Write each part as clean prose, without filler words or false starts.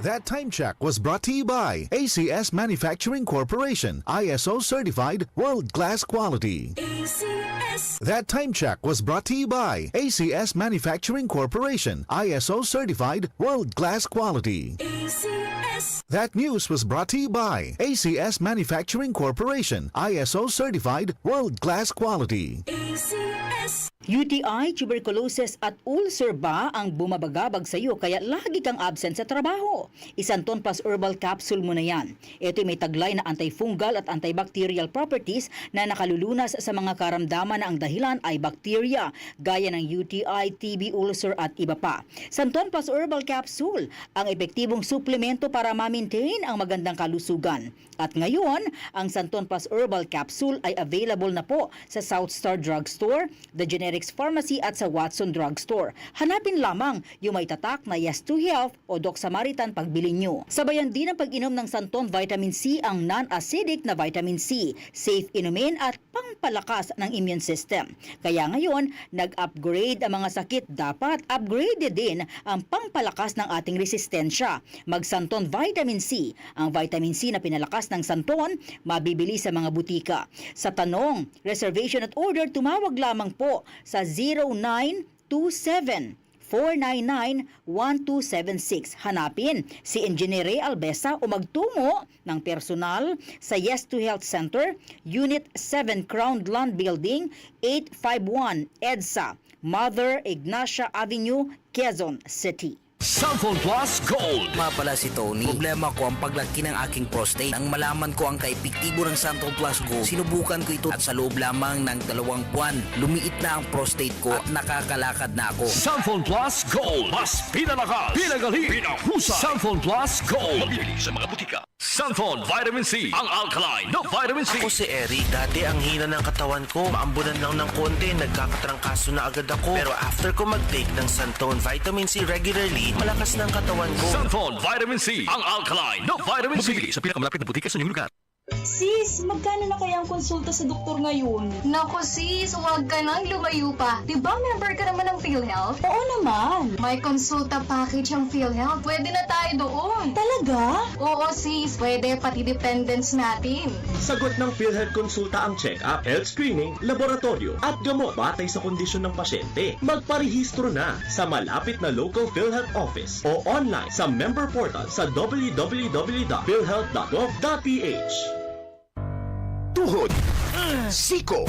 That time check was brought to you by ACS Manufacturing Corporation, ISO certified world-class quality. ACS. That time check was brought to you by ACS Manufacturing Corporation, ISO certified world-class quality. ACS. That news was brought to you by ACS Manufacturing Corporation, ISO certified world-class quality. ACS. UTI, tuberculosis at ulcer ba ang bumabagabag sa iyo kaya lagi kang absent sa trabaho? Isanton Plus Herbal Capsule mo na yan. Ito'y may taglay na antifungal at antibacterial properties na nakalulunas sa mga karamdaman na ang dahilan ay bacteria, gaya ng UTI, TB, ulcer at iba pa. Santon Plus Herbal Capsule, ang epektibong suplemento para ma-maintain ang magandang kalusugan. At ngayon, ang Santon Plus Herbal Capsule ay available na po sa South Star Drugstore, The Generics Pharmacy at sa Watson Drugstore. Hanapin lamang yung may tatak na Yes to Health o Doc Samaritan pagbili nyo. Sabayan din ang pag-inom ng Santon Vitamin C, ang non-acidic na vitamin C, safe inumin at pangpalakas ng immune system. Kaya ngayon, nag-upgrade ang mga sakit, dapat upgraded din ang pangpalakas ng ating resistensya. Mag-Santon Vitamin C, ang vitamin C na pinalakas ng Santon, mabibili sa mga butika. Sa tanong, reservation at order, tumawag lamang po sa 0927-499-1276. Hanapin si Engineer Ray Albesa o magtungo ng personal sa Yes to Health Center, Unit 7 Crown Land Building, 851 EDSA, Mother Ignacia Avenue, Quezon City. Santon Plus Gold. Mapala si Tony. Problema ko ang paglaki ng aking prostate. Nang malaman ko ang kaepektibo ng Santon Plus Gold, sinubukan ko ito at sa loob lamang ng 2 buwan, lumiit na ang prostate ko at nakakalakad na ako. Santon Plus Gold. Mas pinalakas, pinagaling, pinahusay. Santon Plus Gold. Mabili sa mga butika. Santon Vitamin C, ang alkaline na vitamin C. Ako si Eric. Dati ang hina ng katawan ko. Maambunan lang ng konti, nagkakatrangkaso na agad ako. Pero after ko mag-take ng Santon Vitamin C regularly, malakas ng katawan ko. Santon Vitamin C, ang alkaline na vitamin C. Mabili sa pinakamalapit na butika sa inyong lugar. Sis, magkano na kaya ang konsulta sa doktor ngayon? Naku sis, huwag ka nang lumayo pa. Diba member ka naman ng PhilHealth? Oo naman. May konsulta package ang PhilHealth. Pwede na tayo doon. Talaga? Oo sis, pwede pati dependents natin. Sagot ng PhilHealth konsulta ang check-up, health screening, laboratorio at gamot batay sa kondisyon ng pasyente. Magparehistro na sa malapit na local PhilHealth office o online sa member portal sa www.philhealth.gov.ph. Tuhod, siko,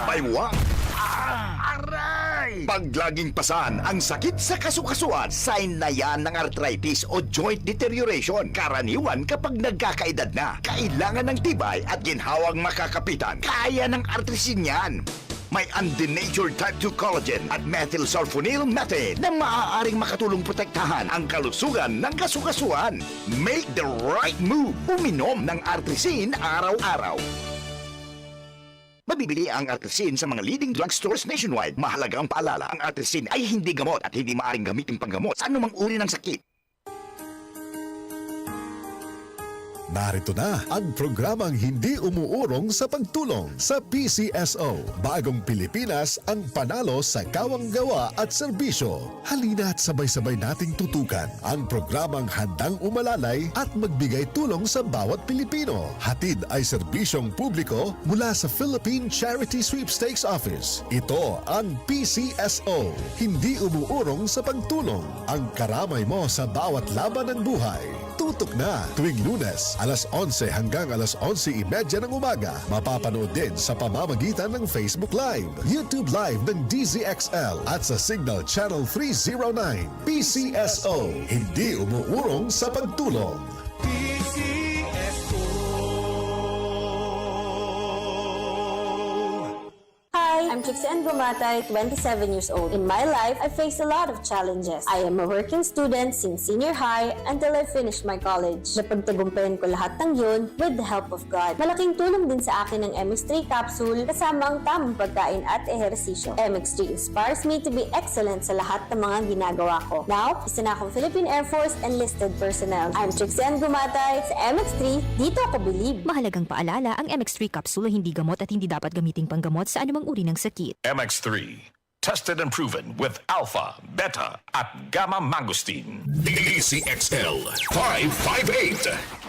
baywang, aray! Pag laging pasan ang sakit sa kasukasuan, sign na yan ng arthritis o joint deterioration. Karaniwan kapag nagkakaedad na, kailangan ng tibay at ginhawang makakapitan. Kaya ng artrisin yan. May undenatured type 2 collagen at methylsulfonyl methane na maaaring makatulong protektahan ang kalusugan ng kasukasuan. Make the right move. Uminom ng artrisin araw-araw. Mabibili ang artrisin sa mga leading drugstores nationwide. Mahalaga ang paalala, ang artrisin ay hindi gamot at hindi maaaring gamitin panggamot sa anumang uri ng sakit. Narito na ang programang hindi umuurong sa pagtulong sa PCSO. Bagong Pilipinas ang panalo sa kawang gawa at serbisyo. Halina at sabay-sabay nating tutukan ang programang handang umalalay at magbigay tulong sa bawat Pilipino. Hatid ay serbisyong publiko mula sa Philippine Charity Sweepstakes Office. Ito ang PCSO. Hindi umuurong sa pagtulong. Ang karamay mo sa bawat laban ng buhay. Tutok na tuwing Lunes, alas 11 hanggang alas 11:30 ng umaga. Mapapanood din sa pamamagitan ng Facebook Live, YouTube Live ng DZXL at sa Signal Channel 309. PCSO, hindi umuurong sa pagtulong. Hi, I'm Trixie Gumatay, 27 years old. In my life, I faced a lot of challenges. I am a working student since senior high until I finished my college. Napagtagumpayan ko lahat ng yun with the help of God. Malaking tulong din sa akin ang MX3 capsule kasama ang tamang pagkain at ehersisyo. MX3 inspires me to be excellent sa lahat ng mga ginagawa ko. Now, isa na akong Philippine Air Force enlisted personnel. I'm Trixie Gumatay sa MX3. Dito ako believe. Mahalagang paalala, ang MX3 capsule hindi gamot at hindi dapat gamiting panggamot sa anumang uri ng sakit. MX3, tested and proven with alpha, beta, at gamma mangosteen. DCXL 558.